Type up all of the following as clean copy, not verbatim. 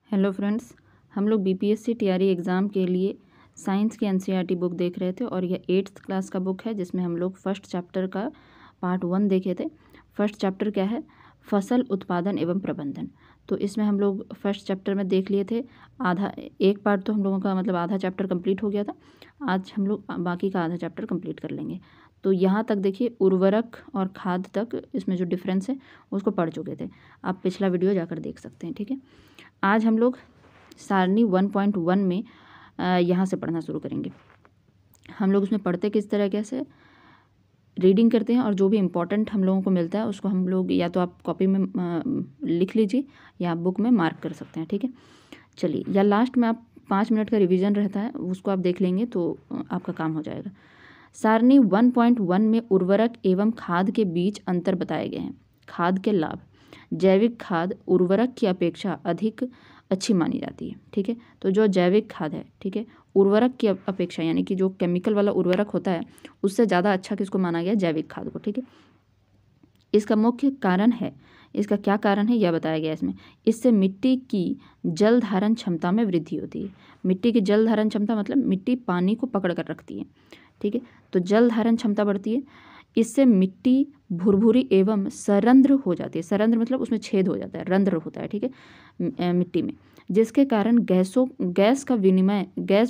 Hello friends, हम लोग BPSC TRE exam के लिए साइंस की एनसीईआरटी बुक देख रहे थे और यह 8th क्लास का बुक है जिसमें हम लोग फर्स्ट चैप्टर का पार्ट 1 देखे थे। फर्स्ट चैप्टर क्या है? फसल उत्पादन एवं प्रबंधन। तो इसमें हम लोग फर्स्ट चैप्टर में देख लिए थे आधा, एक पार्ट तो हम लोगों का मतलब आधा चैप्टर कंप्लीट हो गया था। आज हम लोग बाकी का आधा चैप्टर कंप्लीट कर लेंगे। तो यहाँ तक देखिए उर्वरक और खाद तक इसमें जो डिफरेंस है उसको पढ़ चुके थे। आप पिछला वीडियो जाकर देख सकते हैं, ठीक है। आज हम लोग सारणी 1.1 में यहाँ से पढ़ना शुरू करेंगे। हम लोग उसमें पढ़ते किस तरीके से रीडिंग करते हैं और जो भी इम्पोर्टेंट हम लोगों को मिलता है उसको हम लोग या तो आप कॉपी में लिख लीजिए या आप बुक में मार्क कर सकते हैं, ठीक है। चलिए, या लास्ट में आप 5 मिनट का रिवीजन रहता है उसको आप देख लेंगे तो आपका काम हो जाएगा। सारणी 1.1 में उर्वरक एवं खाद के बीच अंतर बताए गए हैं। खाद के लाभ। जैविक खाद उर्वरक की अपेक्षा अधिक अच्छी मानी जाती है, ठीक है। तो जो जैविक खाद है, ठीक है, उर्वरक की अपेक्षा यानी कि जो केमिकल वाला उर्वरक होता है उससे ज़्यादा अच्छा किसको माना गया? जैविक खाद को, ठीक है। इसका मुख्य कारण है, इसका क्या कारण है यह बताया गया इसमें। इससे मिट्टी की जल धारण क्षमता में वृद्धि होती है। मिट्टी की जल धारण क्षमता मतलब मिट्टी पानी को पकड़ कर रखती है, ठीक है। तो जल धारण क्षमता बढ़ती है। इससे मिट्टी भुरभुरी एवं सरंध्र हो जाती है। सरंध्र मतलब उसमें छेद हो जाता है, रंध्र होता है, ठीक है, मिट्टी में, जिसके कारण गैस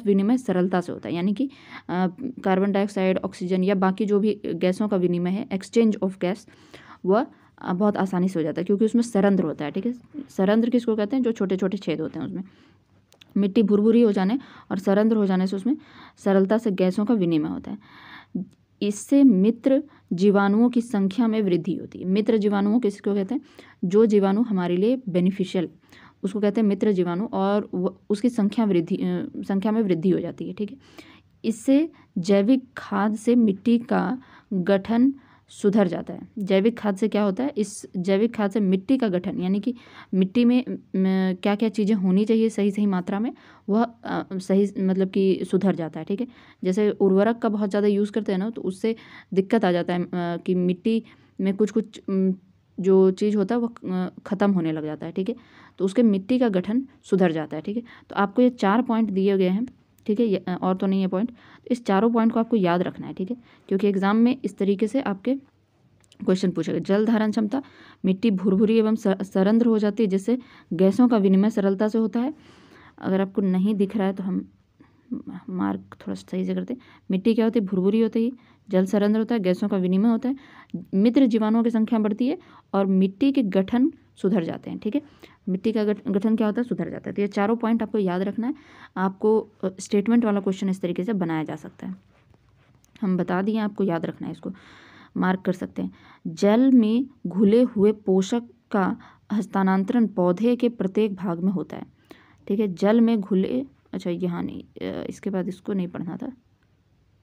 विनिमय सरलता से होता है। यानी कि कार्बन डाइऑक्साइड, ऑक्सीजन या बाकी जो भी गैसों का विनिमय है, एक्सचेंज ऑफ गैस, वह बहुत आसानी से हो जाता है क्योंकि उसमें सरंध्र होता है, ठीक है। सरंध्र किसको कहते हैं? जो छोटे छोटे छेद होते हैं उसमें। मिट्टी भुरभुरी हो जाने और सरंध्र हो जाने से उसमें सरलता से गैसों का विनिमय होता है। इससे मित्र जीवाणुओं की संख्या में वृद्धि होती है। मित्र जीवाणुओं किसको कहते हैं? जो जीवाणु हमारे लिए बेनिफिशियल, उसको कहते हैं मित्र जीवाणु, और उसकी संख्या में वृद्धि हो जाती है, ठीक है। इससे जैविक खाद से मिट्टी का गठन सुधर जाता है। जैविक खाद से क्या होता है? इस जैविक खाद से मिट्टी का गठन यानी कि मिट्टी में क्या क्या चीज़ें होनी चाहिए सही सही मात्रा में, वह सही मतलब कि सुधर जाता है, ठीक है। जैसे उर्वरक का बहुत ज़्यादा यूज़ करते हैं ना तो उससे दिक्कत आ जाता है कि मिट्टी में कुछ कुछ जो चीज़ होता है वह ख़त्म होने लग जाता है, ठीक है। तो उसके मिट्टी का गठन सुधर जाता है, ठीक है। तो आपको ये 4 पॉइंट दिए गए हैं, ठीक है, और तो नहीं है पॉइंट। इस चारों पॉइंट को आपको याद रखना है, ठीक है, क्योंकि एग्जाम में इस तरीके से आपके क्वेश्चन पूछेगा। जल धारण क्षमता, मिट्टी भुरभुरी एवं सरंध्र हो जाती है जिससे गैसों का विनिमय सरलता से होता है। अगर आपको नहीं दिख रहा है तो हम मार्क थोड़ा सही से करते हैं। मिट्टी क्या होती है? भुरभुरी होती है, जल सरंध्र होता है, गैसों का विनिमय होता है, मित्र जीवाणुओं की संख्या बढ़ती है और मिट्टी के गठन सुधर जाते हैं, ठीक है। मिट्टी का गठन क्या होता है? सुधर जाता है। तो ये चारों पॉइंट आपको याद रखना है। आपको स्टेटमेंट वाला क्वेश्चन इस तरीके से बनाया जा सकता है। हम बता दिए, आपको याद रखना है, इसको मार्क कर सकते हैं। जल में घुले हुए पोषक का हस्तांतरण पौधे के प्रत्येक भाग में होता है, ठीक है। जल में घुले, अच्छा यहाँ नहीं, इसके बाद इसको नहीं पढ़ना था,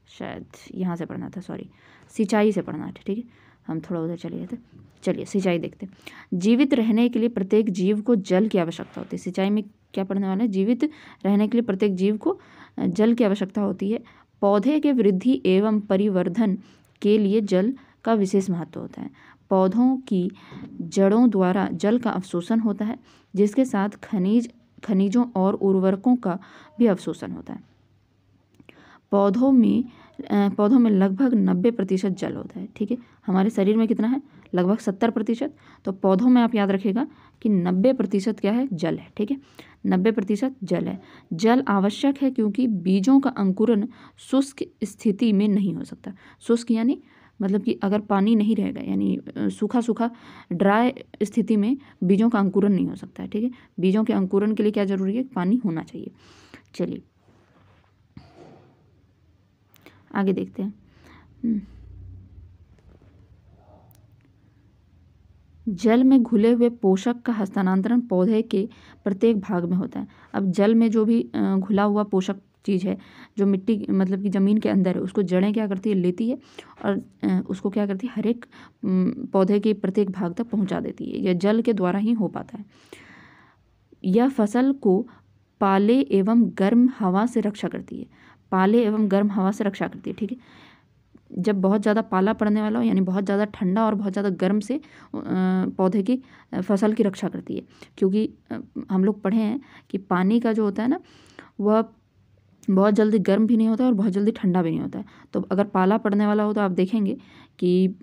शायद यहाँ से पढ़ना था, सॉरी, सिंचाई से पढ़ना था, ठीक है। हम थोड़ा उधर चले गए थे। चलिए सिंचाई देखते हैं। जीवित रहने के लिए प्रत्येक जीव को जल की आवश्यकता होती है। सिंचाई में क्या पढ़ने वाले हैं? जीवित रहने के लिए प्रत्येक जीव को जल की आवश्यकता होती है। पौधे के वृद्धि एवं परिवर्धन के लिए जल का विशेष महत्व होता है। पौधों की जड़ों द्वारा जल का अवशोषण होता है जिसके साथ खनिजों और उर्वरकों का भी अवशोषण होता है। पौधों में लगभग 90% जल होता है, ठीक है। हमारे शरीर में कितना है? लगभग 70%। तो पौधों में आप याद रखिएगा कि 90% क्या है? जल है, ठीक है। 90% जल है। जल आवश्यक है क्योंकि बीजों का अंकुरन शुष्क स्थिति में नहीं हो सकता। शुष्क यानी मतलब कि अगर पानी नहीं रहेगा, यानी सूखा सूखा ड्राई स्थिति में बीजों का अंकुरन नहीं हो सकता है, ठीक है। बीजों के अंकुरन के लिए क्या जरूरी है? पानी होना चाहिए। चलिए आगे देखते हैं। जल में घुले हुए पोषक का हस्तांतरण पौधे के प्रत्येक भाग में होता है। अब जल में जो भी घुला हुआ पोषक चीज़ है जो मिट्टी मतलब कि ज़मीन के अंदर है, उसको जड़ें क्या करती है? लेती है और उसको क्या करती है? हर एक पौधे के प्रत्येक भाग तक पहुंचा देती है। यह जल के द्वारा ही हो पाता है। यह फसल को पाले एवं गर्म हवा से रक्षा करती है। पाले एवं गर्म हवा से रक्षा करती है, ठीक है। जब बहुत ज़्यादा पाला पड़ने वाला हो, यानी बहुत ज़्यादा ठंडा और बहुत ज़्यादा गर्म से पौधे की फसल की रक्षा करती है। क्योंकि हम लोग पढ़े हैं कि पानी का जो होता है ना, वह बहुत जल्दी गर्म भी नहीं होता है और बहुत जल्दी ठंडा भी नहीं होता है। तो अगर पाला पड़ने वाला हो तो आप देखेंगे कि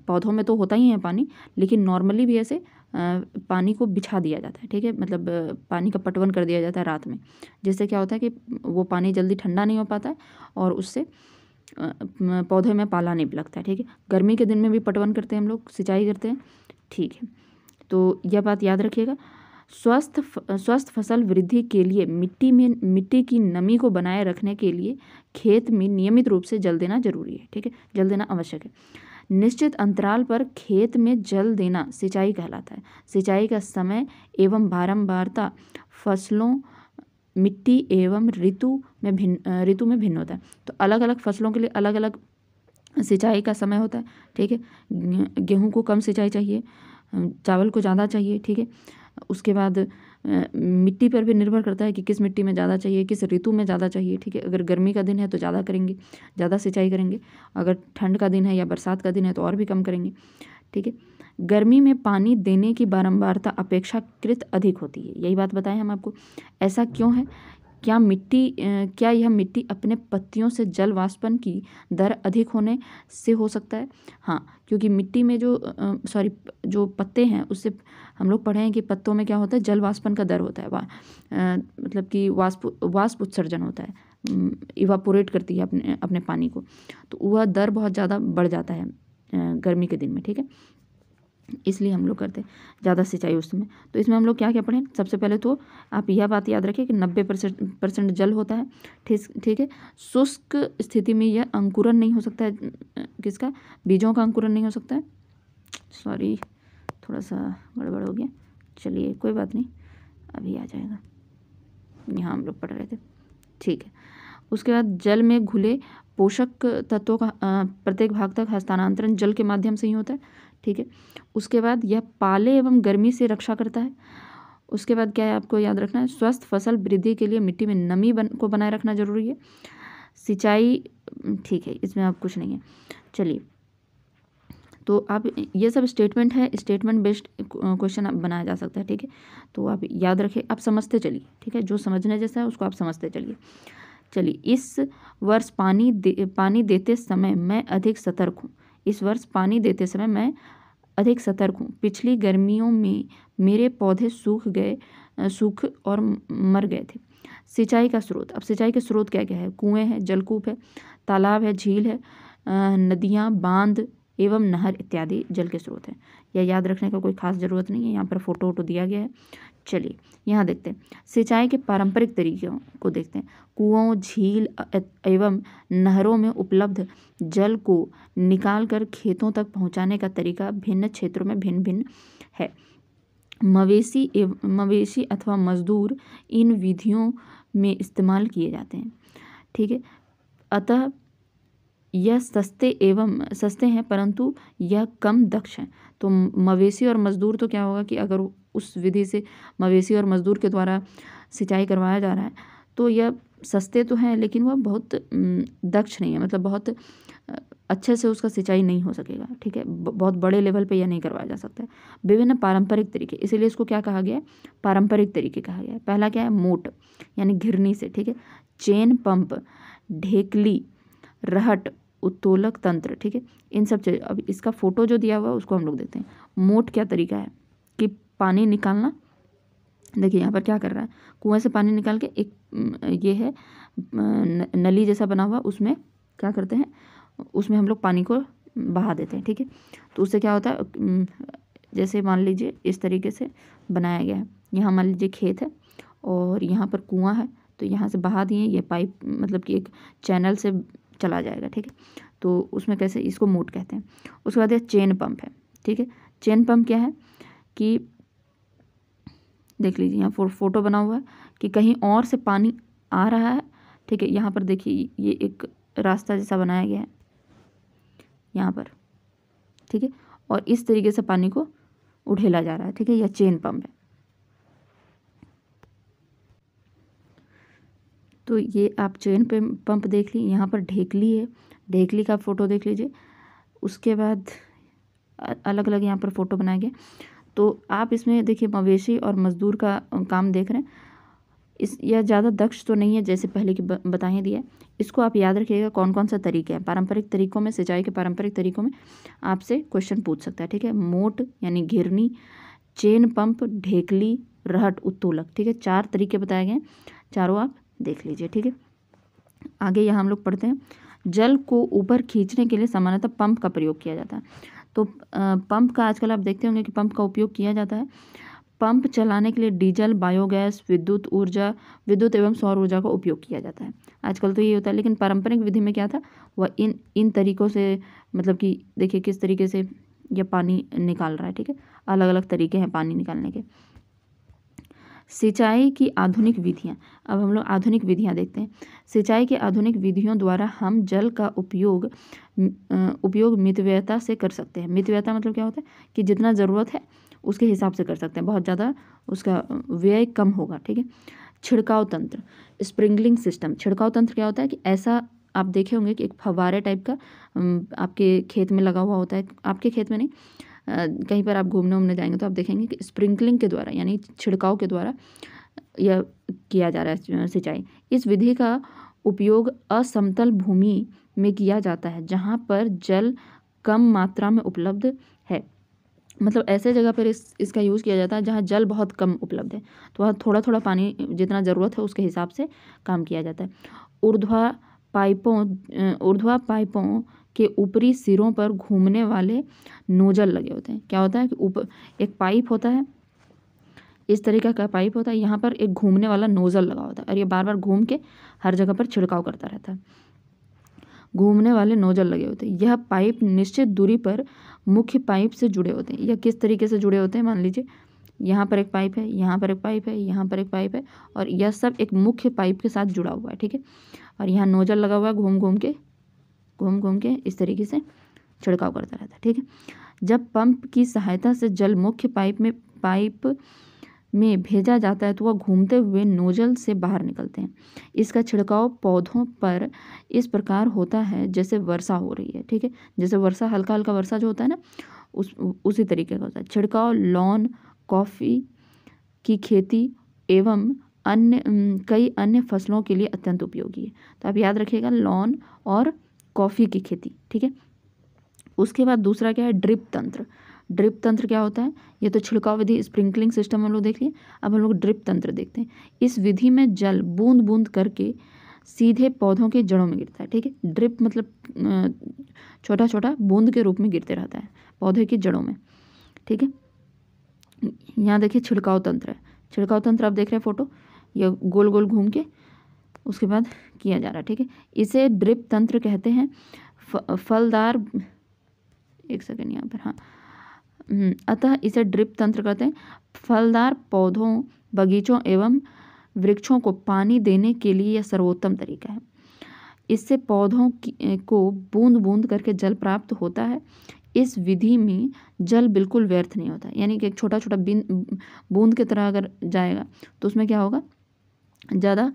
पौधों में तो होता ही है पानी, लेकिन नॉर्मली भी ऐसे पानी को बिछा दिया जाता है, ठीक है, मतलब पानी का पटवन कर दिया जाता है रात में, जिससे क्या होता है कि वो पानी जल्दी ठंडा नहीं हो पाता है और उससे पौधे में पाला नहीं लगता है, ठीक है। गर्मी के दिन में भी पटवन करते हैं हम लोग, सिंचाई करते हैं, ठीक है। तो यह बात याद रखिएगा। स्वस्थ फसल वृद्धि के लिए मिट्टी की नमी को बनाए रखने के लिए खेत में नियमित रूप से जल देना जरूरी है, ठीक है, जल देना आवश्यक है। निश्चित अंतराल पर खेत में जल देना सिंचाई कहलाता है। सिंचाई का समय एवं बारंबारता फसलों, मिट्टी एवं ऋतु में भिन्न होता है। तो अलग अलग फसलों के लिए अलग अलग सिंचाई का समय होता है, ठीक है। गेहूं को कम सिंचाई चाहिए, चावल को ज़्यादा चाहिए, ठीक है। उसके बाद मिट्टी पर भी निर्भर करता है कि किस मिट्टी में ज़्यादा चाहिए, किस ऋतु में ज़्यादा चाहिए, ठीक है। अगर गर्मी का दिन है तो ज़्यादा करेंगे, ज़्यादा सिंचाई करेंगे। अगर ठंड का दिन है या बरसात का दिन है तो और भी कम करेंगे, ठीक है। गर्मी में पानी देने की बारंबारता अपेक्षाकृत अधिक होती है, यही बात बताएं हम आपको। ऐसा क्यों है? क्या यह मिट्टी अपने पत्तियों से जल वाष्पन की दर अधिक होने से हो सकता है? हाँ, क्योंकि मिट्टी में जो पत्ते हैं उससे हम लोग पढ़े हैं कि पत्तों में क्या होता है, जल वाष्पन का दर होता है, मतलब कि वाष्प उत्सर्जन होता है, इवापोरेट करती है अपने पानी को, तो वह दर बहुत ज़्यादा बढ़ जाता है गर्मी के दिन में, ठीक है। इसलिए हम लोग करते हैं ज़्यादा सिंचाई उस समय। तो इसमें हम लोग क्या क्या पढ़ें? सबसे पहले तो आप यह बात याद रखें कि 90% जल होता है, ठीक है। शुष्क स्थिति में यह अंकुरन नहीं हो सकता है, किसका? बीजों का अंकुरन नहीं हो सकता है। सॉरी, थोड़ा सा गड़बड़ हो गया, चलिए कोई बात नहीं, अभी आ जाएगा। यहाँ हम लोग पढ़ रहे थे, ठीक है। उसके बाद जल में घुले पोषक तत्वों का प्रत्येक भाग तक हस्तांतरण जल के माध्यम से ही होता है, ठीक है। उसके बाद यह पाले एवं गर्मी से रक्षा करता है। उसके बाद क्या है आपको याद रखना है, स्वस्थ फसल वृद्धि के लिए मिट्टी में नमी को बनाए रखना जरूरी है। सिंचाई, ठीक है, इसमें अब कुछ नहीं है, चलिए। तो आप ये सब स्टेटमेंट है, स्टेटमेंट बेस्ड क्वेश्चन बनाया जा सकता है, ठीक है। तो आप याद रखें, आप समझते चलिए, ठीक है, जो समझने जैसा है उसको आप समझते चलिए। चलिए, इस वर्ष पानी देते समय मैं अधिक सतर्क हूँ। इस वर्ष पानी देते समय मैं अधिक सतर्क हूँ। पिछली गर्मियों में मेरे पौधे सूख और मर गए थे। सिंचाई का स्रोत, अब सिंचाई के स्रोत क्या क्या है? कुएं हैं, जलकूप है, तालाब है, झील है, नदियाँ, बांध एवं नहर इत्यादि जल के स्रोत हैं। यह याद रखने का कोई खास ज़रूरत नहीं है, यहाँ पर फोटो वोटो दिया गया है। चलिए यहाँ देखते हैं सिंचाई के पारंपरिक तरीकों को देखते हैं। कुओं, झील एवं नहरों में उपलब्ध जल को निकालकर खेतों तक पहुंचाने का तरीका भिन्न क्षेत्रों में भिन्न भिन्न है। मवेशी अथवा मजदूर इन विधियों में इस्तेमाल किए जाते हैं, ठीक है। अतः यह सस्ते हैं परंतु यह कम दक्ष हैं। तो मवेशी और मजदूर, तो क्या होगा कि अगर उस विधि से मवेशी और मजदूर के द्वारा सिंचाई करवाया जा रहा है तो यह सस्ते तो हैं लेकिन वह बहुत दक्ष नहीं है, मतलब बहुत अच्छे से उसका सिंचाई नहीं हो सकेगा, ठीक है। बहुत बड़े लेवल पे यह नहीं करवाया जा सकता है। विभिन्न पारंपरिक तरीके, इसीलिए इसको क्या कहा गया है? पारंपरिक तरीके कहा गया है। पहला क्या है? मोट यानी घिरनी से, ठीक है। चेन पंप, ढेकली, रहट, उत्तोलक तंत्र, ठीक है। इन सब चीज़, अब इसका फोटो जो दिया हुआ है उसको हम लोग देखते हैं। मोट क्या तरीका है कि पानी निकालना, देखिए यहाँ पर क्या कर रहा है, कुएं से पानी निकाल के एक ये है नली जैसा बना हुआ, उसमें क्या करते हैं, उसमें हम लोग पानी को बहा देते हैं, ठीक है। तो उससे क्या होता है, जैसे मान लीजिए इस तरीके से बनाया गया है। यहाँ मान लीजिए खेत है और यहाँ पर कुआं है, तो यहाँ से बहा दिए, ये पाइप मतलब कि एक चैनल से चला जाएगा, ठीक है। तो उसमें कैसे, इसको मोट कहते हैं। उसके बाद ये चेन पंप है, ठीक है। चेन पंप क्या है कि देख लीजिए यहाँ फोटो बना हुआ है कि कहीं और से पानी आ रहा है, ठीक है। यहाँ पर देखिए ये एक रास्ता जैसा बनाया गया है यहाँ पर, ठीक है, और इस तरीके से पानी को उठेला जा रहा है, ठीक है। यह चेन पंप है। तो ये आप चेन पंप देख ली, यहाँ पर ढेकली है, ढेकली का फ़ोटो देख लीजिए। उसके बाद अलग अलग यहाँ पर फ़ोटो बनाए गए। तो आप इसमें देखिए मवेशी और मजदूर का काम देख रहे हैं। यह ज़्यादा दक्ष तो नहीं है जैसे पहले की बताए दिया। इसको आप याद रखिएगा कौन कौन सा तरीके हैं। पारंपरिक तरीकों में, सिंचाई के पारंपरिक तरीकों में आपसे क्वेश्चन पूछ सकता है, ठीक है। मोट यानी घिरनी, चेन पंप, ढेकली, रहट, उत्तोलक, ठीक है। 4 तरीके बताए गए हैं, चारों आप देख लीजिए, ठीक है। आगे यहाँ हम लोग पढ़ते हैं, जल को ऊपर खींचने के लिए सामान्यतः पंप का प्रयोग किया जाता है। तो पंप का आजकल आप देखते होंगे कि पंप का उपयोग किया जाता है। पंप चलाने के लिए डीजल, बायोगैस, विद्युत एवं सौर ऊर्जा का उपयोग किया जाता है। आजकल तो ये होता है, लेकिन पारंपरिक विधि में क्या था, वह इन तरीकों से, मतलब कि देखिए किस तरीके से यह पानी निकाल रहा है, ठीक है। अलग अलग तरीके हैं पानी निकालने के। सिंचाई की आधुनिक विधियाँ, अब हम लोग आधुनिक विधियाँ देखते हैं। सिंचाई की आधुनिक विधियों द्वारा हम जल का उपयोग मितव्ययता से कर सकते हैं। मितव्ययता मतलब क्या होता है कि जितना ज़रूरत है उसके हिसाब से कर सकते हैं, बहुत ज़्यादा उसका व्यय कम होगा, ठीक है। छिड़काव तंत्र, स्प्रिंकलिंग सिस्टम। छिड़काव तंत्र क्या होता है कि ऐसा आप देखे होंगे कि एक फव्वारे टाइप का आपके खेत में लगा हुआ होता है। आपके खेत में नहीं, कहीं पर आप घूमने जाएंगे तो आप देखेंगे कि स्प्रिंकलिंग के द्वारा यानी छिड़काव के द्वारा यह किया जा रहा है सिंचाई। इस विधि का उपयोग असमतल भूमि में किया जाता है जहाँ पर जल कम मात्रा में उपलब्ध है। मतलब ऐसे जगह पर इसका यूज़ किया जाता है जहाँ जल बहुत कम उपलब्ध है, तो वहाँ थोड़ा थोड़ा पानी जितना ज़रूरत है उसके हिसाब से काम किया जाता है। ऊर्ध्वा पाइपों के ऊपरी सिरों पर घूमने वाले नोजल लगे होते हैं। क्या होता है कि ऊपर एक पाइप होता है, इस तरीके का पाइप होता है, यहाँ पर एक घूमने वाला नोजल लगा होता है और ये बार बार घूम के हर जगह पर छिड़काव करता रहता है। घूमने वाले नोजल लगे होते हैं। यह पाइप निश्चित दूरी पर मुख्य पाइप से जुड़े होते हैं। यह किस तरीके से जुड़े होते हैं, मान लीजिए यहाँ पर एक पाइप है, यहाँ पर एक पाइप है, यहाँ पर एक पाइप है, और यह सब एक मुख्य पाइप के साथ जुड़ा हुआ है, ठीक है। और यहाँ नोजल लगा हुआ है, घूम घूम के इस तरीके से छिड़काव करता रहता है, ठीक है। जब पंप की सहायता से जल मुख्य पाइप में भेजा जाता है तो वह घूमते हुए नोजल से बाहर निकलते हैं। इसका छिड़काव पौधों पर इस प्रकार होता है जैसे वर्षा हो रही है, ठीक है। जैसे वर्षा, हल्का हल्का वर्षा जो होता है ना, उसी तरीके का होता है। छिड़काव लॉन, कॉफ़ी की खेती एवं कई अन्य फसलों के लिए अत्यंत उपयोगी है। तो आप याद रखिएगा लॉन और कॉफ़ी की खेती, ठीक है। उसके बाद दूसरा क्या है, ड्रिप तंत्र। ड्रिप तंत्र क्या होता है, ये तो छिड़काव विधि स्प्रिंकलिंग सिस्टम हम लोग देख लिए। अब हम लोग ड्रिप तंत्र देखते हैं। इस विधि में जल बूंद बूंद करके सीधे पौधों के जड़ों में गिरता है, ठीक है। ड्रिप मतलब छोटा छोटा बूंद के रूप में गिरते रहता है पौधे की जड़ों में, ठीक है। यहाँ देखिए छिड़काव तंत्र है। छिड़काव तंत्र आप देख रहे हैं फोटो, ये गोल गोल घूम के उसके बाद किया जा रहा है, ठीक है। इसे ड्रिप तंत्र कहते हैं। फलदार, एक सेकेंड यहाँ पर, हाँ, अतः इसे ड्रिप तंत्र कहते हैं। फलदार पौधों, बगीचों एवं वृक्षों को पानी देने के लिए यह सर्वोत्तम तरीका है। इससे पौधों को बूंद बूंद करके जल प्राप्त होता है। इस विधि में जल बिल्कुल व्यर्थ नहीं होता, यानी कि एक छोटा छोटा बूंद की तरह अगर जाएगा तो उसमें क्या होगा, ज़्यादा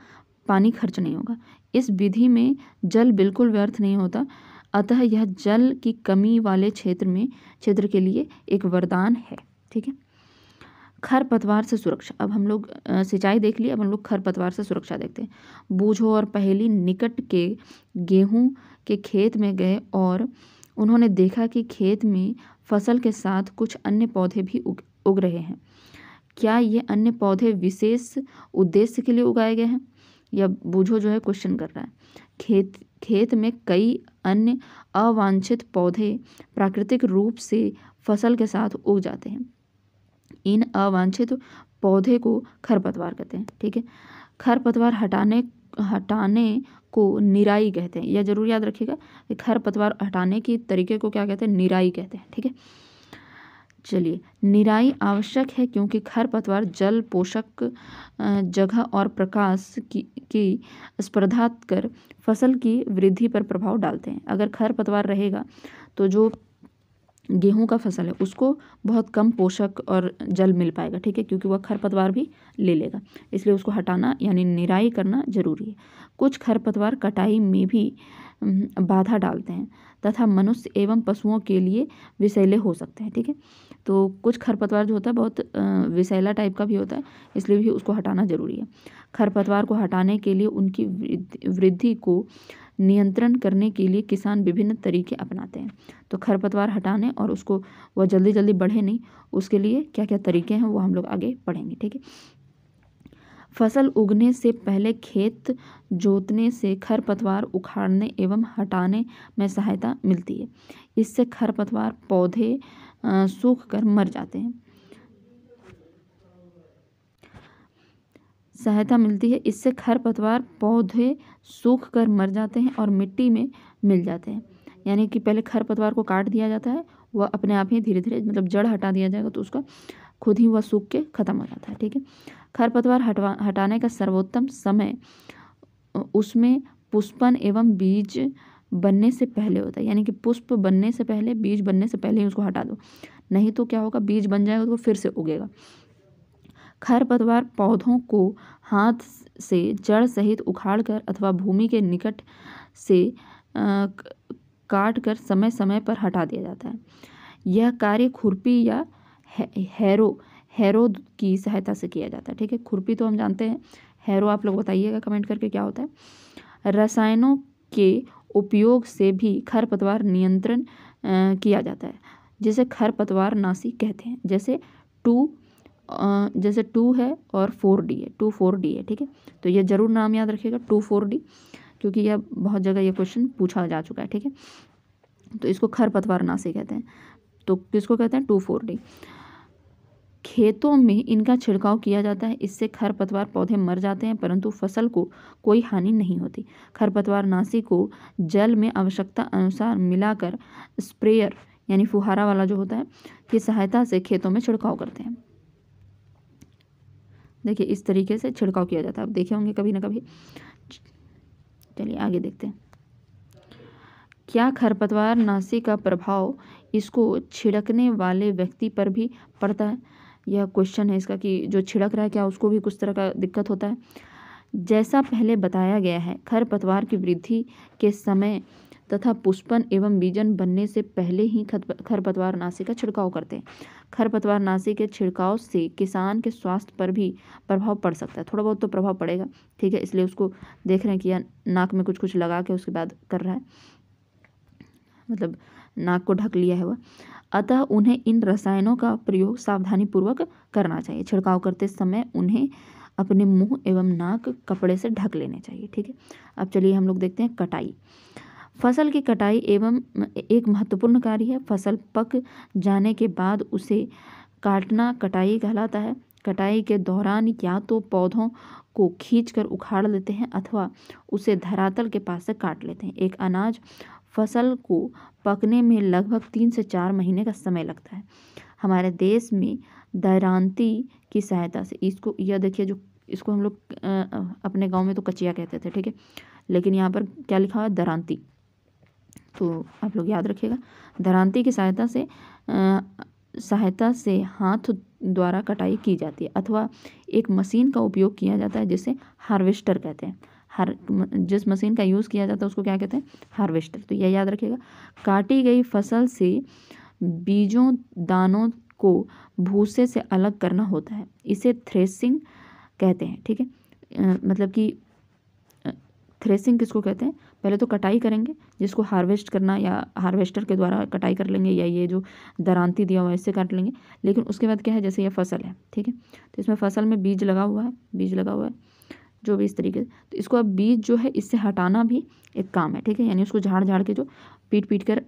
पानी खर्च नहीं होगा। इस विधि में जल बिल्कुल व्यर्थ नहीं होता, अतः यह जल की कमी वाले क्षेत्र के लिए एक वरदान है, ठीक है। खरपतवार से सुरक्षा, अब हम लोग सिंचाई देख लिए, अब हम लोग खरपतवार से सुरक्षा देखते हैं। बूझो और पहेली निकट के गेहूं के खेत में गए और उन्होंने देखा कि खेत में फसल के साथ कुछ अन्य पौधे भी उग रहे हैं। क्या ये अन्य पौधे विशेष उद्देश्य के लिए उगाए गए हैं? या बूझो जो है क्वेश्चन कर रहा है। खेत में कई अन्य अवांछित पौधे प्राकृतिक रूप से फसल के साथ उग जाते हैं। इन अवांछित पौधे को खरपतवार कहते हैं, ठीक है। खरपतवार हटाने को निराई कहते हैं। यह जरूर याद रखिएगा कि खरपतवार हटाने की तरीके को क्या कहते हैं, निराई कहते हैं, ठीक है। चलिए, निराई आवश्यक है क्योंकि खरपतवार जल, पोषक, जगह और प्रकाश की स्पर्धा कर फसल की वृद्धि पर प्रभाव डालते हैं। अगर खरपतवार रहेगा तो जो गेहूं का फसल है उसको बहुत कम पोषक और जल मिल पाएगा, ठीक है, क्योंकि वह खरपतवार भी ले लेगा, इसलिए उसको हटाना यानी निराई करना जरूरी है। कुछ खरपतवार कटाई में भी बाधा डालते हैं तथा मनुष्य एवं पशुओं के लिए विषैले हो सकते हैं, ठीक है। तो कुछ खरपतवार जो होता है बहुत विषैला टाइप का भी होता है, इसलिए भी उसको हटाना जरूरी है। खरपतवार को हटाने के लिए उनकी वृद्धि को नियंत्रण करने के लिए किसान विभिन्न तरीके अपनाते हैं। तो खरपतवार हटाने और उसको वह जल्दी जल्दी बढ़े नहीं, उसके लिए क्या क्या तरीके हैं वो हम लोग आगे पढ़ेंगे, ठीक है। फसल उगने से पहले खेत जोतने से खरपतवार उखाड़ने एवं हटाने में सहायता मिलती है। इससे खरपतवार पौधे सूख कर मर जाते हैं। सहायता मिलती है, इससे खरपतवार पौधे सूख कर मर जाते हैं और मिट्टी में मिल जाते हैं। यानी कि पहले खरपतवार को काट दिया जाता है, वह अपने आप ही धीरे धीरे मतलब जड़ हटा दिया जाएगा तो उसका खुद ही वह सूख के खत्म हो जाता है, ठीक है। खरपतवार हटाने का सर्वोत्तम समय उसमें पुष्पन एवं बीज बनने से पहले होता है। यानी कि पुष्प बनने से पहले, बीज बनने से पहले ही उसको हटा दो, नहीं तो क्या होगा, बीज बन जाएगा तो फिर से उगेगा। खरपतवार पौधों को हाथ से जड़ सहित उखाड़कर अथवा भूमि के निकट से काट कर समय समय पर हटा दिया जाता है। यह कार्य खुरपी या हैरो की सहायता से किया जाता है, ठीक है। खुरपी तो हम जानते हैं, हैरो आप लोग बताइएगा कमेंट करके क्या होता है। रसायनों के उपयोग से भी खरपतवार नियंत्रण किया जाता है, जिसे खरपतवार नाशी कहते हैं। जैसे 2 है और 4D है, 2,4-D है, ठीक है। तो ये जरूर नाम याद रखिएगा 2,4-D, क्योंकि यह बहुत जगह ये क्वेश्चन पूछा जा चुका है, ठीक है। तो इसको खरपतवार नाशी कहते हैं। तो किसको कहते हैं, 2,4-D। खेतों में इनका छिड़काव किया जाता है, इससे खरपतवार पौधे मर जाते हैं परंतु फसल को कोई हानि नहीं होती। खरपतवार नाशी को जल में आवश्यकता अनुसार मिलाकर स्प्रेयर यानी फुहारा वाला जो होता है की सहायता से खेतों में छिड़काव करते हैं। देखिए इस तरीके से छिड़काव किया जाता है, आप देखे होंगे कभी ना कभी। चलिए आगे देखते हैं। क्या खरपतवार नाशी का प्रभाव इसको छिड़कने वाले व्यक्ति पर भी पड़ता है? यह क्वेश्चन है इसका कि जो छिड़क रहा है क्या उसको भी कुछ तरह का दिक्कत होता है? जैसा पहले बताया गया है, खरपतवार की वृद्धि के समय तथा पुष्पन एवं बीजन बनने से पहले ही खरपतवार नाशी का छिड़काव करते हैं। खरपतवार नाशी के छिड़काव से किसान के स्वास्थ्य पर भी प्रभाव पड़ सकता है, थोड़ा बहुत तो प्रभाव पड़ेगा, ठीक है। इसलिए उसको देख रहे हैं कि यह नाक में कुछ कुछ लगा के उसके बाद कर रहा है, मतलब नाक को ढक लिया है वह। अतः उन्हें इन रसायनों का प्रयोग सावधानी पूर्वक करना चाहिए। छिड़काव करते समय उन्हें अपने मुंह एवं नाक कपड़े से ढक लेने चाहिए, ठीक है। अब चलिए हम लोग देखते हैं कटाई। फसल की कटाई एवं एक महत्वपूर्ण कार्य है। फसल पक जाने के बाद उसे काटना कटाई कहलाता है। कटाई के दौरान या तो पौधों को खींचकर उखाड़ लेते हैं अथवा उसे धरातल के पास से काट लेते हैं। एक अनाज फसल को पकने में लगभग 3 से 4 महीने का समय लगता है। हमारे देश में दरांती की सहायता से इसको, यह देखिए जो इसको हम लोग अपने गांव में तो कचिया कहते थे, ठीक है, लेकिन यहाँ पर क्या लिखा हुआ है, दरांती। तो आप लोग याद रखिएगा, दरांती की सहायता से हाथ द्वारा कटाई की जाती है अथवा एक मशीन का उपयोग किया जाता है जिसे हार्वेस्टर कहते हैं। जिस मशीन का यूज़ किया जाता है उसको क्या कहते हैं, हार्वेस्टर। तो यह याद रखिएगा। काटी गई फसल से बीजों दानों को भूसे से अलग करना होता है, इसे थ्रेसिंग कहते हैं, ठीक है। मतलब कि थ्रेसिंग किसको कहते हैं, पहले तो कटाई करेंगे जिसको हार्वेस्ट करना या हार्वेस्टर के द्वारा कटाई कर लेंगे या ये जो दरांती दिया हुआ है इससे काट लेंगे। लेकिन उसके बाद क्या है, जैसे ये फसल है, ठीक है, तो इसमें फसल में बीज लगा हुआ है जो भी इस तरीके से, तो इसको अब बीज जो है इससे हटाना भी एक काम है, ठीक है। यानी उसको झाड़ के जो पीट कर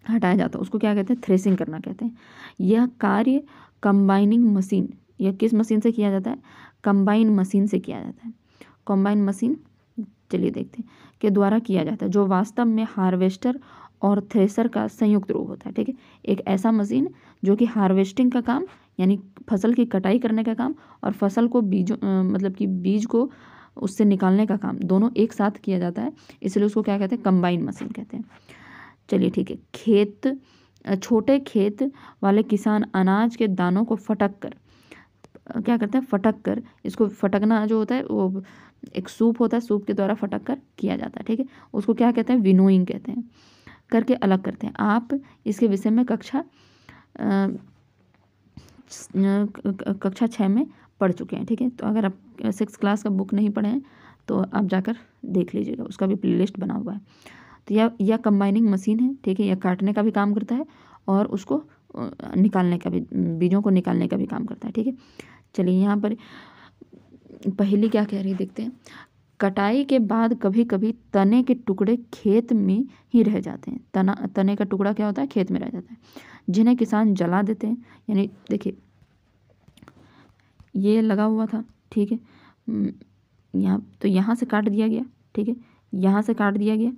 हटाया जाता है उसको क्या कहते हैं, थ्रेसिंग करना कहते हैं। यह कार्य कंबाइनिंग मशीन, यह किस मशीन से किया जाता है, कंबाइन मशीन से किया जाता है। कंबाइन मशीन चलिए देखते हैं के द्वारा किया जाता है, जो वास्तव में हार्वेस्टर और थ्रेसर का संयुक्त रूप होता है, ठीक है। एक ऐसा मशीन जो कि हार्वेस्टिंग का काम यानी फसल की कटाई करने का काम और फसल को मतलब कि बीज को उससे निकालने का काम दोनों एक साथ किया जाता है, इसलिए उसको क्या कहते हैं, कंबाइन मशीन कहते हैं। चलिए ठीक है। खेत छोटे खेत वाले किसान अनाज के दानों को फटक कर क्या करते हैं, फटक कर, इसको फटकना जो होता है वो एक सूप होता है, सूप के द्वारा फटक कर किया जाता है, ठीक है। उसको क्या कहते हैं, विनोइंग कहते हैं, करके अलग करते हैं। आप इसके विषय में कक्षा 6 में पढ़ चुके हैं, ठीक है। तो अगर आप 6 क्लास का बुक नहीं पढ़े हैं तो आप जाकर देख लीजिएगा, उसका भी प्लेलिस्ट बना हुआ है। तो यह कंबाइनिंग मशीन है, ठीक है। यह काटने का भी काम करता है और उसको निकालने का भी, बीजों को निकालने का भी काम करता है, ठीक है। चलिए यहाँ पर पहली क्या कह रही देखते हैं। कटाई के बाद कभी कभी तने के टुकड़े खेत में ही रह जाते हैं। तने का टुकड़ा क्या होता है, खेत में रह जाता है, जिन्हें किसान जला देते हैं। यानी देखिए ये लगा हुआ था, ठीक है, यहाँ तो यहाँ से काट दिया गया, ठीक है, यहाँ से काट दिया गया,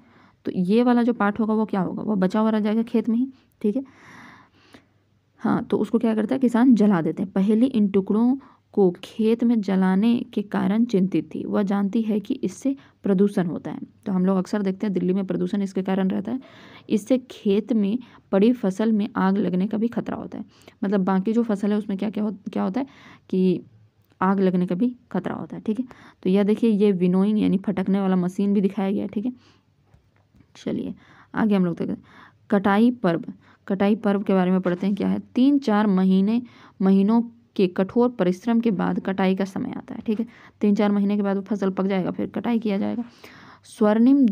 तो ये वाला जो पार्ट होगा वो क्या होगा, वो बचा हुआ रह जाएगा खेत में ही, ठीक है। हाँ, तो उसको क्या करता है, किसान जला देते हैं। पहले इन टुकड़ों को खेत में जलाने के कारण चिंतित थी, वह जानती है कि इससे प्रदूषण होता है। तो हम लोग अक्सर देखते हैं दिल्ली में प्रदूषण इसके कारण रहता है। इससे खेत में पड़ी फसल में आग लगने का भी खतरा होता है। मतलब बाकी जो फसल है उसमें क्या होता है कि आग लगने का भी खतरा होता है, ठीक है। तो यह देखिए ये विनोइंग यानी फटकने वाला मशीन भी दिखाया गया है, ठीक है। चलिए आगे हम लोग देखते हैं कटाई पर्व। कटाई पर्व के बारे में पढ़ते हैं, क्या है। 3-4 महीनों के कठोर परिश्रम के बाद कटाई का समय आता है, ठीक है। 3-4 महीने के बाद वो फसल पक जाएगा, फिर कटाई किया जाएगा। स्वर्णिम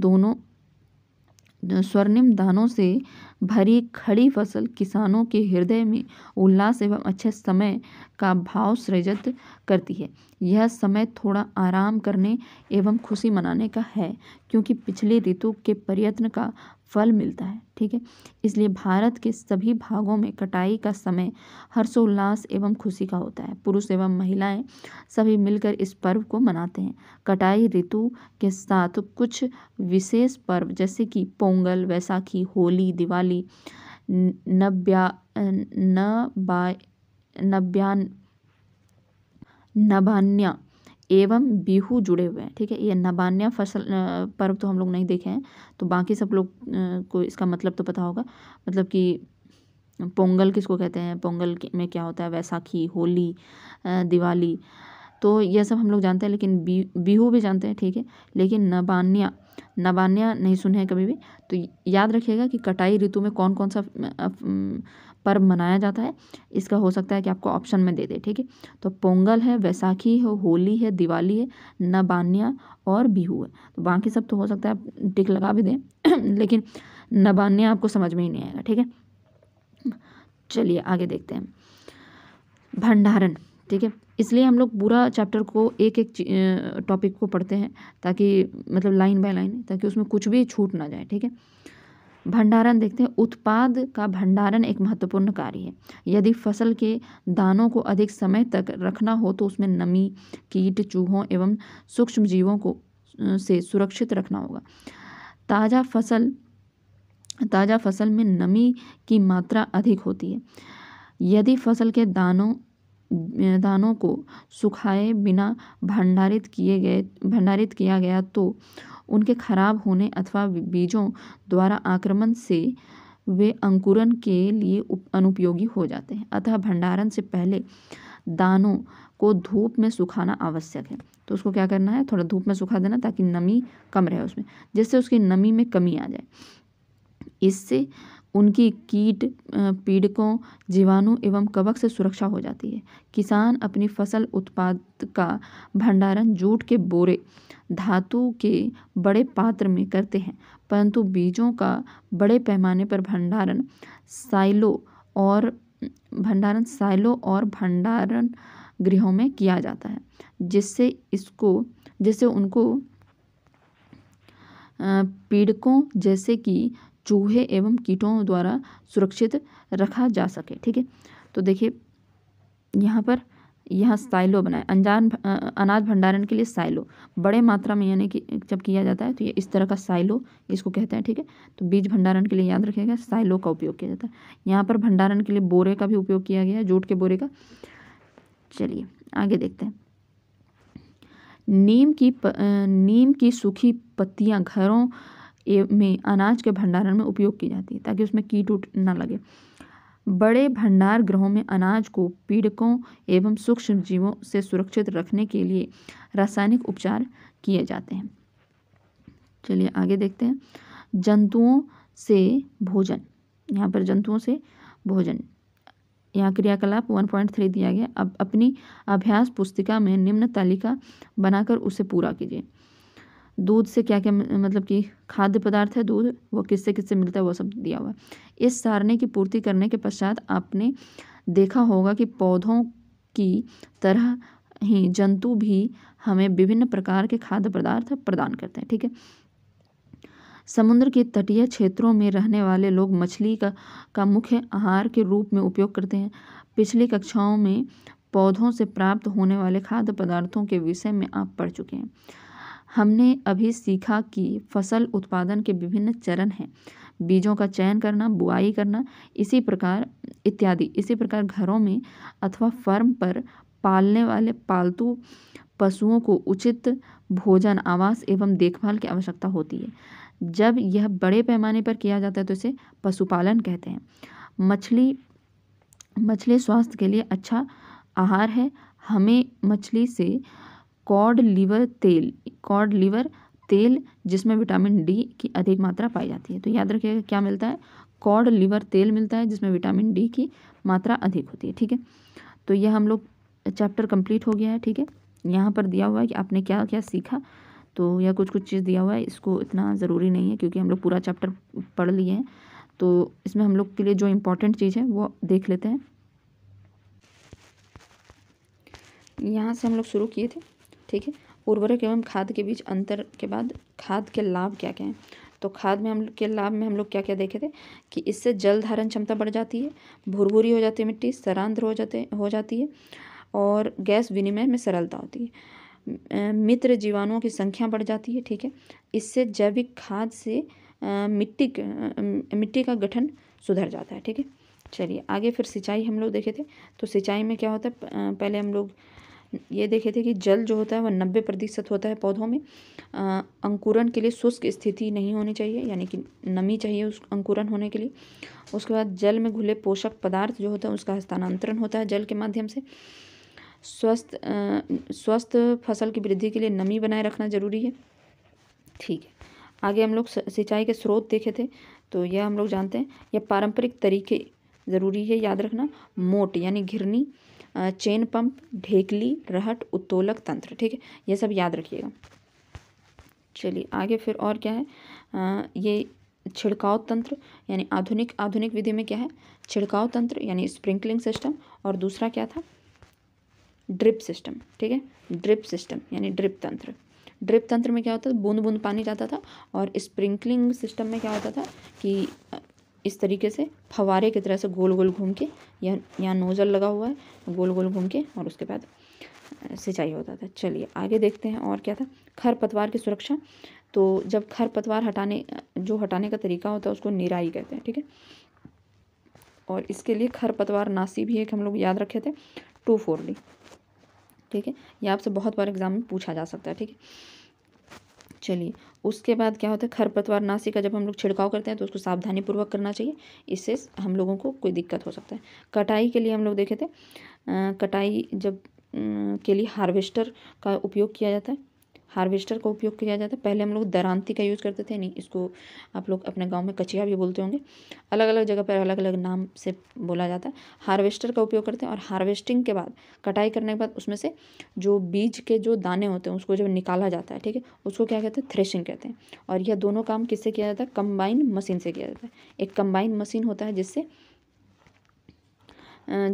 दानों से भरी खड़ी फसल किसानों के हृदय में उल्लास एवं अच्छे समय का भाव सृजित करती है। यह समय थोड़ा आराम करने एवं खुशी मनाने का है, क्योंकि पिछले ऋतु के प्रयत्न का फल मिलता है, ठीक है। इसलिए भारत के सभी भागों में कटाई का समय हर्षोल्लास एवं खुशी का होता है। पुरुष एवं महिलाएं सभी मिलकर इस पर्व को मनाते हैं। कटाई ऋतु के साथ कुछ विशेष पर्व जैसे कि पोंगल, वैसाखी, होली, दिवाली, नबान्या एवं बिहू जुड़े हुए हैं, ठीक है। ये नबान्या फसल पर्व तो हम लोग नहीं देखे हैं, तो बाकी सब लोग को इसका मतलब तो पता होगा। मतलब कि पोंगल किसको कहते हैं, पोंगल में क्या होता है, वैसाखी, होली, दिवाली, तो यह सब हम लोग जानते हैं। लेकिन बिहू भी जानते हैं, ठीक है। लेकिन नबान्या नहीं सुने हैं कभी भी। तो याद रखिएगा कि कटाई ऋतु में कौन कौन सा पर्व मनाया जाता है। इसका हो सकता है कि आपको ऑप्शन में दे दे, ठीक है। तो पोंगल है, वैसाखी है, होली है, दिवाली है, नबान्या और बिहू है। तो बाकी सब तो हो सकता है आप टिक लगा भी दें लेकिन नबान्या आपको समझ में ही नहीं आएगा, ठीक है। चलिए आगे देखते हैं भंडारण, ठीक है। इसलिए हम लोग पूरा चैप्टर को एक एक टॉपिक को पढ़ते हैं, ताकि मतलब लाइन बाय लाइन, ताकि उसमें कुछ भी छूट ना जाए, ठीक है। भंडारण देखते हैं। उत्पाद का भंडारण एक महत्वपूर्ण कार्य है। यदि फसल के दानों को अधिक समय तक रखना हो तो उसमें नमी, कीट, चूहों एवं सूक्ष्म जीवों को से सुरक्षित रखना होगा। ताज़ा फसल में नमी की मात्रा अधिक होती है। यदि फसल के दानों को सुखाए बिना भंडारित किया गया तो उनके खराब होने अथवा बीजों द्वारा आक्रमण से वे अंकुरण के लिए अनुपयोगी हो जाते हैं। अतः भंडारण से पहले दानों को धूप में सुखाना आवश्यक है। तो उसको क्या करना है, थोड़ा धूप में सुखा देना, ताकि नमी कम रहे उसमें, जिससे उसकी नमी में कमी आ जाए। इससे उनकी कीट, पीड़कों, जीवाणु एवं कवक से सुरक्षा हो जाती है। किसान अपनी फसल उत्पाद का भंडारण जूट के बोरे, धातु के बड़े पात्र में करते हैं, परंतु बीजों का बड़े पैमाने पर भंडारण साइलो और भंडारण गृहों में किया जाता है, जिससे उनको पीड़कों जैसे कि चूहे एवं कीटों द्वारा सुरक्षित रखा जा सके, ठीक है। तो देखिए यहाँ साइलो बनाए, अनाज भंडारण के लिए साइलो बड़े मात्रा में यानी कि जब किया जाता है तो ये इस तरह का साइलो इसको कहते हैं, ठीक है। तो बीज भंडारण के लिए याद रखिएगा साइलो का उपयोग किया जाता है। यहाँ पर भंडारण के लिए बोरे का भी उपयोग किया गया है, जूट के बोरे का। चलिए आगे देखते हैं। नीम की सूखी पत्तियां घरों में अनाज के भंडारण में उपयोग की जाती है ताकि उसमें कीट उट ना लगे। बड़े भंडार गृहों में अनाज को पीड़कों एवं सूक्ष्म जीवों से सुरक्षित रखने के लिए रासायनिक उपचार किए जाते हैं। चलिए आगे देखते हैं। जंतुओं से भोजन, यहाँ पर जंतुओं से भोजन, यहाँ क्रियाकलाप 1.3 दिया गया। अब अपनी अभ्यास पुस्तिका में निम्न तालिका बनाकर उसे पूरा कीजिए। दूध से क्या क्या मतलब कि खाद्य पदार्थ है दूध, वो किससे किससे मिलता है वो सब दिया हुआ है। इस सारणी की पूर्ति करने के पश्चात आपने देखा होगा कि पौधों की तरह ही जंतु भी हमें विभिन्न प्रकार के खाद्य पदार्थ प्रदान करते हैं। ठीक है। समुद्र के तटीय क्षेत्रों में रहने वाले लोग मछली का मुख्य आहार के रूप में उपयोग करते हैं। पिछली कक्षाओं में पौधों से प्राप्त होने वाले खाद्य पदार्थों के विषय में आप पढ़ चुके हैं। हमने अभी सीखा कि फसल उत्पादन के विभिन्न चरण हैं, बीजों का चयन करना, बुआई करना, इसी प्रकार इत्यादि। इसी प्रकार घरों में अथवा फर्म पर पालने वाले पालतू पशुओं को उचित भोजन, आवास एवं देखभाल की आवश्यकता होती है। जब यह बड़े पैमाने पर किया जाता है तो इसे पशुपालन कहते हैं। मछली स्वास्थ्य के लिए अच्छा आहार है। हमें मछली से कॉड लिवर तेल जिसमें विटामिन डी की अधिक मात्रा पाई जाती है। तो याद रखिएगा क्या मिलता है, कॉड लिवर तेल मिलता है जिसमें विटामिन डी की मात्रा अधिक होती है। ठीक है। तो यह हम लोग चैप्टर कंप्लीट हो गया है। ठीक है। यहाँ पर दिया हुआ है कि आपने क्या क्या सीखा, तो यह कुछ चीज़ दिया हुआ है, इसको इतना ज़रूरी नहीं है क्योंकि हम लोग पूरा चैप्टर पढ़ लिए हैं। तो इसमें हम लोग के लिए जो इम्पोर्टेंट चीज़ है वो देख लेते हैं। यहाँ से हम लोग शुरू किए थे। ठीक है। उर्वरक एवं खाद के बीच अंतर के बाद खाद के लाभ क्या क्या हैं। तो खाद में लाभ में हम लोग क्या क्या देखे थे कि इससे जल धारण क्षमता बढ़ जाती है, भुरभुरी हो जाती है मिट्टी, सरांध्र हो जाती है और गैस विनिमय में सरलता होती है। मित्र जीवाणुओं की संख्या बढ़ जाती है। ठीक है। इससे जैविक खाद से मिट्टी का गठन सुधर जाता है। ठीक है। चलिए आगे फिर सिंचाई हम लोग देखे थे। तो सिंचाई में क्या होता है, पहले हम लोग ये देखे थे कि जल जो होता है वह 90% होता है पौधों में। अंकुरण के लिए शुष्क स्थिति नहीं होनी चाहिए, यानी कि नमी चाहिए उस अंकुरण होने के लिए। उसके बाद जल में घुले पोषक पदार्थ जो होता है उसका हस्तांतरण होता है जल के माध्यम से। स्वस्थ फसल की वृद्धि के लिए नमी बनाए रखना जरूरी है। ठीक है। आगे हम लोग सिंचाई के स्रोत देखे थे। तो यह हम लोग जानते हैं, यह पारंपरिक तरीके ज़रूरी है याद रखना। मोट यानी घिरनी, चेन पंप, ढेकली, रहट, उत्तोलक तंत्र। ठीक है। ये सब याद रखिएगा। चलिए आगे फिर और क्या है, ये छिड़काव तंत्र यानी आधुनिक विधि में क्या है, छिड़काव तंत्र यानी स्प्रिंकलिंग सिस्टम, और दूसरा क्या था, ड्रिप सिस्टम। ठीक है। ड्रिप सिस्टम यानी ड्रिप तंत्र। ड्रिप तंत्र में क्या होता था, बूंद बूंद पानी जाता था, और स्प्रिंकलिंग सिस्टम में क्या होता था कि इस तरीके से फवारे की तरह से गोल गोल घूम के, यहाँ नोजल लगा हुआ है, गोल गोल घूम के और उसके बाद सिंचाई होता था। चलिए आगे देखते हैं और क्या था, खरपतवार की सुरक्षा। तो जब खरपतवार हटाने का तरीका होता है उसको निराई कहते हैं। ठीक है। और इसके लिए खरपतवार नाशी भी एक हम लोग याद रखे थे, 2,4-D। ठीक है। यह आपसे बहुत बार एग्जाम में पूछा जा सकता है। ठीक है। चलिए उसके बाद क्या होता है, खरपतवार नाशी का जब हम लोग छिड़काव करते हैं तो उसको सावधानी पूर्वक करना चाहिए, इससे हम लोगों को कोई दिक्कत हो सकता है। कटाई के लिए हम लोग देखे थे, कटाई जब के लिए हार्वेस्टर का उपयोग किया जाता है। पहले हम लोग दरांती का यूज़ करते थे, नहीं इसको आप लोग अपने गांव में कचिया भी बोलते होंगे, अलग अलग जगह पर अलग अलग नाम से बोला जाता है। हार्वेस्टर का उपयोग करते हैं, और हार्वेस्टिंग के बाद, कटाई करने के बाद उसमें से जो बीज के जो दाने होते हैं उसको जब निकाला जाता है, ठीक है, उसको क्या कहते हैं, थ्रेशिंग कहते हैं। और यह दोनों काम किससे किया जाता है, कंबाइन मशीन से किया जाता है। एक कंबाइन मशीन होता है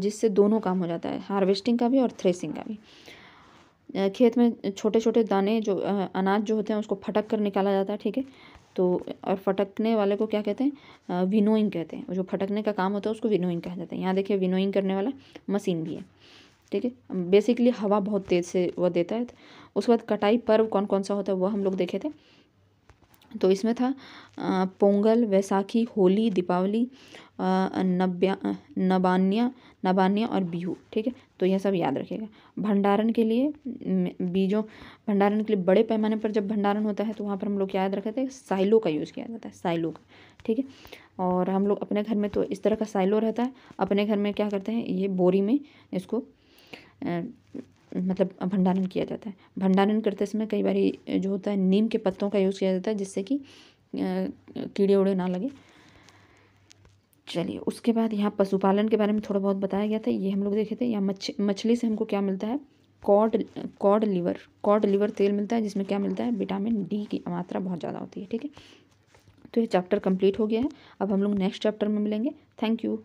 जिससे दोनों काम हो जाता है, हार्वेस्टिंग का भी और थ्रेशिंग का भी। खेत में छोटे छोटे दाने जो अनाज जो होते हैं उसको फटक कर निकाला जाता है। ठीक है। तो और फटकने वाले को क्या कहते हैं, विनोइंग कहते हैं। जो फटकने का काम होता है उसको विनोइंग कहा जाता है। यहाँ देखिए विनोइंग करने वाला मशीन भी है। ठीक है। बेसिकली हवा बहुत तेज़ से वह देता है। उसके बाद कटाई पर्व कौन कौन सा होता है वह हम लोग देखे थे। तो इसमें था पोंगल, वैसाखी, होली, दीपावली नबान्य और बिहू, ठीक है। तो यह सब याद रखिएगा। भंडारण के लिए बीजों भंडारण के लिए बड़े पैमाने पर जब भंडारण होता है तो वहाँ पर हम लोग क्या याद रखते हैं, साइलो का यूज़ किया जाता है, साइलो का, ठीक है। और हम लोग अपने घर में तो इस तरह का साइलो रहता है, अपने घर में क्या करते हैं, ये बोरी में इसको मतलब भंडारण किया जाता है। भंडारण करते समय कई बार जो होता है नीम के पत्तों का यूज़ किया जाता है, जिससे कि कीड़े उड़े ना लगे। चलिए, उसके बाद यहाँ पशुपालन के बारे में थोड़ा बहुत बताया गया था, ये हम लोग देखे थे। यहाँ मछली से हमको क्या मिलता है, कॉड लिवर तेल मिलता है, जिसमें क्या मिलता है, विटामिन डी की मात्रा बहुत ज़्यादा होती है, ठीक है। तो ये चैप्टर कंप्लीट हो गया है। अब हम लोग नेक्स्ट चैप्टर में मिलेंगे। Thank you.